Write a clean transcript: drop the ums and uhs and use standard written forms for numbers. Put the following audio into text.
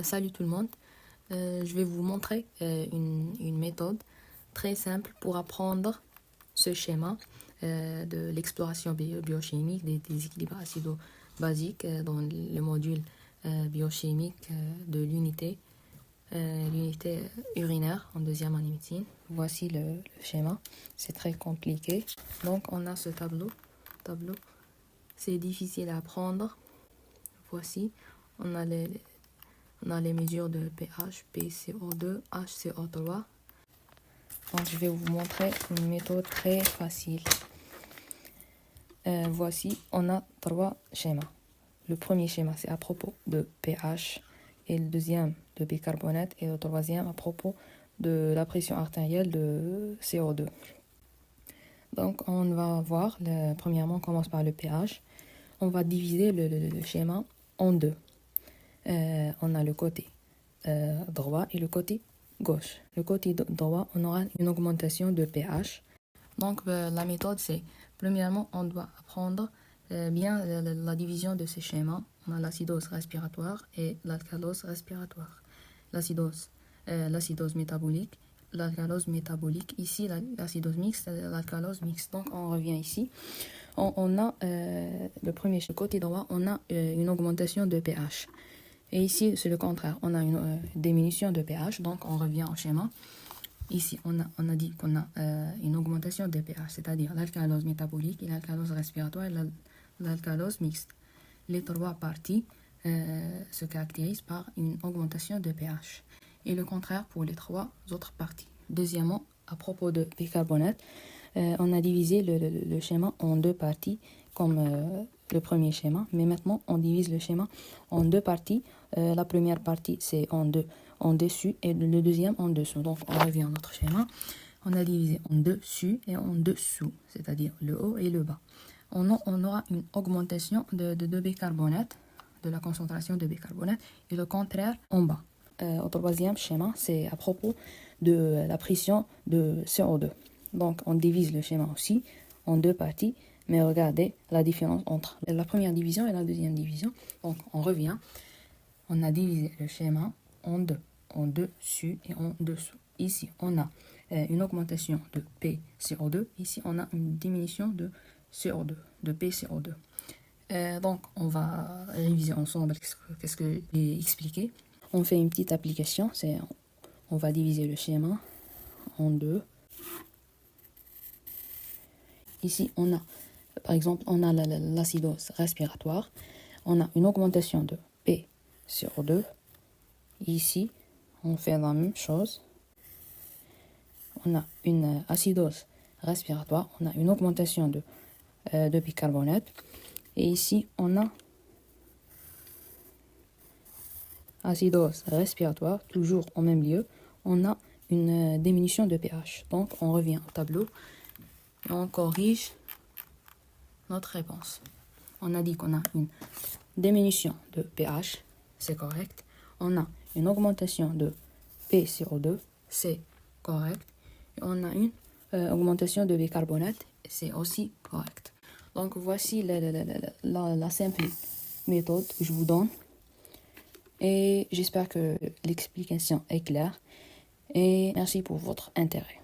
Salut tout le monde. Je vais vous montrer une méthode très simple pour apprendre ce schéma de l'exploration biochimique des déséquilibres acido-basiques dans le module biochimique de l'unité urinaire en deuxième année médecine. Voici le schéma. C'est très compliqué. Donc on a ce tableau. C'est difficile à apprendre. Voici, on a les mesures de pH, PCO2, HCO3. Donc je vais vous montrer une méthode très facile. Voici, on a 3 schémas. Le premier schéma, c'est à propos de pH, et le deuxième de bicarbonate, et le troisième à propos de la pression artérielle de CO2. Donc on va voir, premièrement, on commence par le pH. On va diviser le schéma en deux. On a le côté droit et le côté gauche. Le côté droit, on aura une augmentation de pH. Donc la méthode, c'est, premièrement, on doit apprendre bien la division de ces schémas. On a l'acidose respiratoire et l'alcalose respiratoire. L'acidose métabolique, l'alcalose métabolique. Ici, l'acidose mixte, l'alcalose mixte. Donc on revient ici. On a le premier côté droit, on a une augmentation de pH. Et ici, c'est le contraire. On a une diminution de pH. Donc, on revient au schéma. Ici, on a dit qu'on a une augmentation de pH, c'est-à-dire l'alcalose métabolique et l'alcalose respiratoire et l'alcalose mixte. Les trois parties se caractérisent par une augmentation de pH. Et le contraire pour les trois autres parties. Deuxièmement, à propos de bicarbonate, on a divisé le schéma en deux parties, comme le premier schéma, mais maintenant on divise le schéma en deux parties. La première partie c'est en dessus et le deuxième en dessous. Donc on revient à notre schéma. On a divisé en dessus et en dessous, c'est-à-dire le haut et le bas. On aura une augmentation de bicarbonate, de la concentration de bicarbonate, et le contraire en bas. Au troisième schéma, c'est à propos de la pression de CO2. Donc on divise le schéma aussi en deux parties. Mais regardez la différence entre la première division et la deuxième division. Donc, on revient. On a divisé le schéma en deux. En dessus et en dessous. Ici, on a une augmentation de PCO2. Ici, on a une diminution de CO2, de PCO2. Donc, on va réviser ensemble qu'est-ce que j'ai expliqué. On fait une petite application. On va diviser le schéma en deux. Ici, on a, par exemple, on a l'acidose respiratoire. On a une augmentation de PCO2. Ici, on fait la même chose. On a une acidose respiratoire. On a une augmentation de bicarbonate. Et ici, on a acidose respiratoire, toujours au même lieu. On a une diminution de pH. Donc, on revient au tableau et on corrige notre réponse. On a dit qu'on a une diminution de pH, c'est correct. On a une augmentation de PCO2, c'est correct. Et on a une augmentation de bicarbonate, c'est aussi correct. Donc voici la simple méthode que je vous donne. Et j'espère que l'explication est claire. Et merci pour votre intérêt.